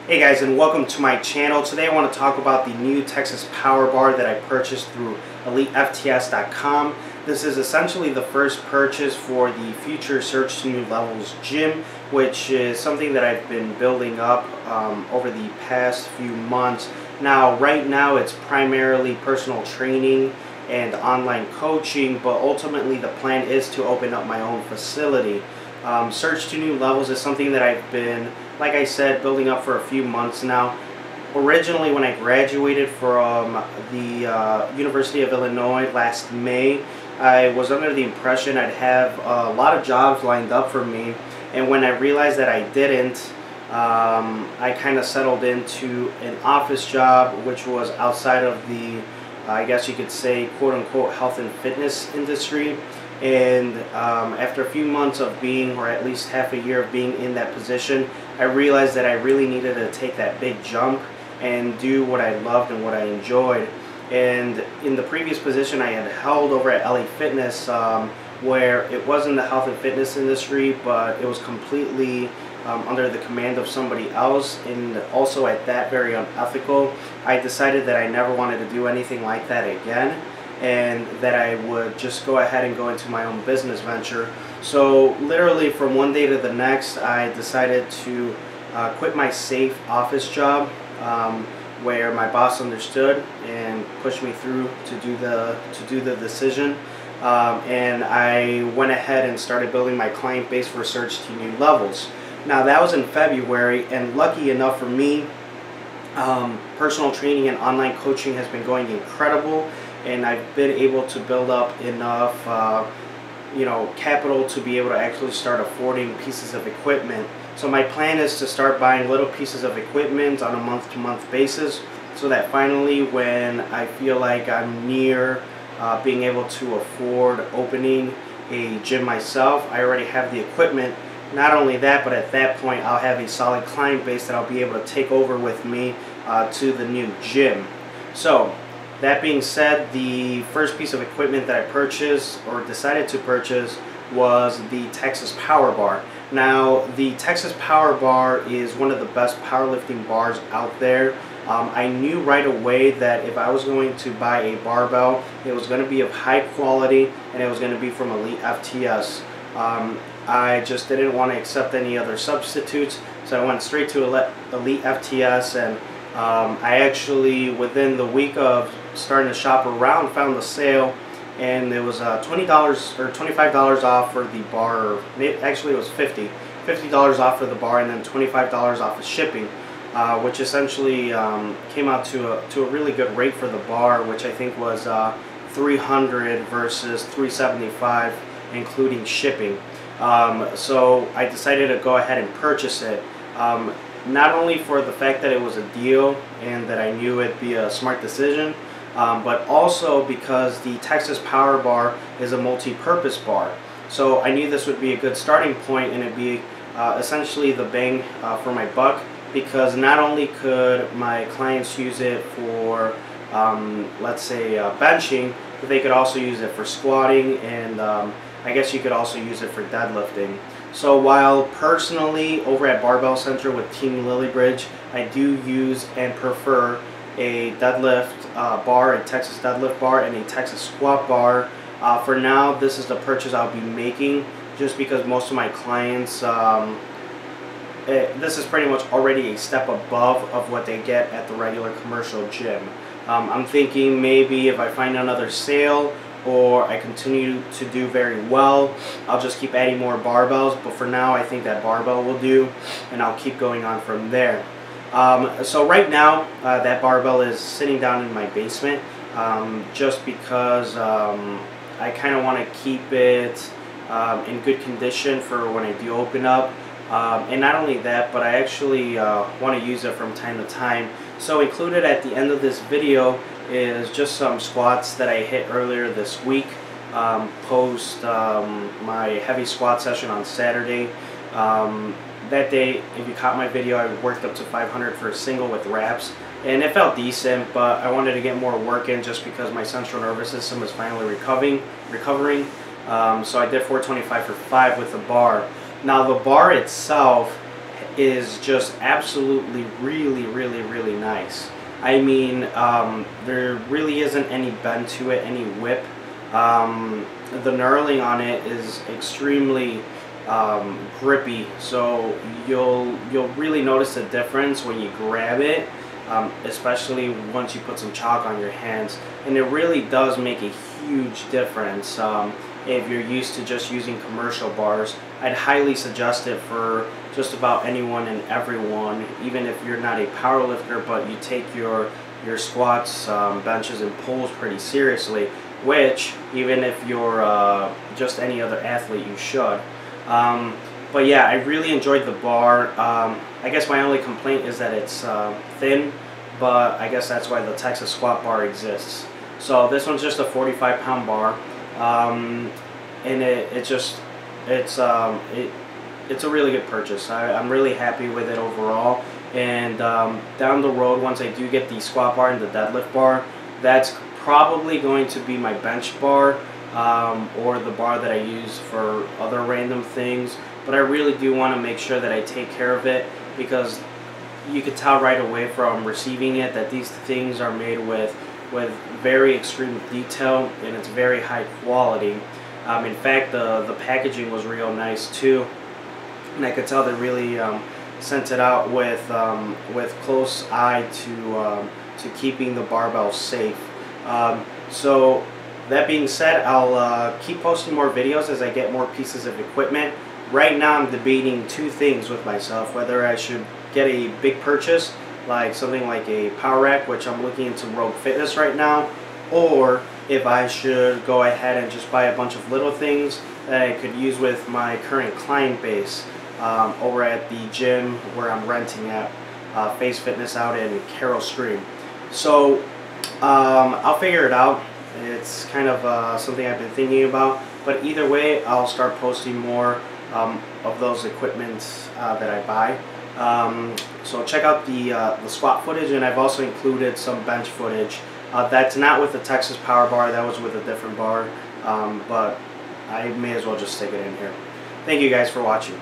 Hey guys, and welcome to my channel. Today I want to talk about the new Texas Power Bar that I purchased through EliteFTS.com. This is essentially the first purchase for the future Search to New Levels gym, which is something that I've been building up over the past few months. Now, right now it's primarily personal training and online coaching, but ultimately the plan is to open up my own facility. Search to New Levels is something that I've been, like I said, building up for a few months now. Originally, when I graduated from the University of Illinois last May, I was under the impression I'd have a lot of jobs lined up for me, and when I realized that I didn't, I kind of settled into an office job, which was outside of the, I guess you could say, quote-unquote health and fitness industry. And after a few months of being, or at least half a year of being in that position, I realized that I really needed to take that big jump and do what I loved and what I enjoyed. And in the previous position I had held over at LA Fitness, where it wasn't the health and fitness industry, but it was completely under the command of somebody else, and also at that very unethical, I decided that I never wanted to do anything like that again, and that I would just go ahead and go into my own business venture. So literally from one day to the next, I decided to quit my safe office job, where my boss understood and pushed me through to do the decision, and I went ahead and started building my client base for Search to New Levels. Now that was in February, and lucky enough for me, personal training and online coaching has been going incredible, and I've been able to build up enough capital to be able to actually start affording pieces of equipment. So my plan is to start buying little pieces of equipment on a month-to-month basis, so that finally when I feel like I'm near being able to afford opening a gym myself, I already have the equipment. Not only that, but at that point I'll have a solid client base that I'll be able to take over with me to the new gym. So that being said, the first piece of equipment that I purchased, or decided to purchase, was the Texas Power Bar. Now, the Texas Power Bar is one of the best powerlifting bars out there. I knew right away that if I was going to buy a barbell, it was going to be of high quality, and it was going to be from EliteFTS. I just didn't want to accept any other substitutes, so I went straight to EliteFTS, and I actually, within the week of starting to shop around, found the sale, and it was $20 or $25 off for the bar. Or actually it was $50 off for the bar, and then $25 off of shipping, which essentially came out to a really good rate for the bar, which I think was $300 versus $375 including shipping. So I decided to go ahead and purchase it. Not only for the fact that it was a deal and that I knew it'd be a smart decision, but also because the Texas Power Bar is a multi-purpose bar. So I knew this would be a good starting point, and it'd be essentially the bang for my buck, because not only could my clients use it for, let's say, benching, but they could also use it for squatting, and I guess you could also use it for deadlifting. So while personally over at Barbell Center with Team Lilliebridge, I do use and prefer a deadlift bar, a Texas deadlift bar, and a Texas squat bar. For now, this is the purchase I'll be making, just because most of my clients, this is pretty much already a step above of what they get at the regular commercial gym. I'm thinking maybe if I find another sale, or I continue to do very well, I'll just keep adding more barbells, but for now I think that barbell will do, and I'll keep going on from there. So right now that barbell is sitting down in my basement, just because I kind of want to keep it in good condition for when I do open up, and not only that, but I actually want to use it from time to time. So included at the end of this video is just some squats that I hit earlier this week, post my heavy squat session on Saturday. That day, if you caught my video, I worked up to 500 for a single with wraps, and it felt decent, but I wanted to get more work in just because my central nervous system is finally recovering. So I did 425 for 5 with the bar. Now the bar itself is just absolutely really nice. I mean, there really isn't any bend to it, any whip. The knurling on it is extremely grippy, so you'll really notice the difference when you grab it, especially once you put some chalk on your hands, and it really does make a huge difference. If you're used to just using commercial bars, I'd highly suggest it for just about anyone and everyone, even if you're not a power lifter but you take your squats, benches, and pulls pretty seriously, which even if you're just any other athlete, you should. But yeah, I really enjoyed the bar. I guess my only complaint is that it's thin, but I guess that's why the Texas squat bar exists. So this one's just a 45-pound bar, and it's a really good purchase. I'm really happy with it overall. And down the road, once I do get the squat bar and the deadlift bar, that's probably going to be my bench bar, or the bar that I use for other random things. But I really do want to make sure that I take care of it, because you could tell right away from receiving it that these things are made with very extreme detail, and it's very high quality. In fact, the packaging was real nice too, and I could tell they really sent it out with close eye to keeping the barbell safe. So that being said, I'll keep posting more videos as I get more pieces of equipment. Right now I'm debating two things with myself, whether I should get a big purchase like something like a power rack, which I'm looking into Rogue Fitness right now, or if I should go ahead and just buy a bunch of little things that I could use with my current client base over at the gym where I'm renting at, Face Fitness out in Carroll Stream. So I'll figure it out. It's kind of something I've been thinking about, but either way, I'll start posting more of those equipments that I buy. So check out the squat footage, and I've also included some bench footage. That's not with the Texas Power Bar, that was with a different bar, but I may as well just stick it in here. Thank you guys for watching.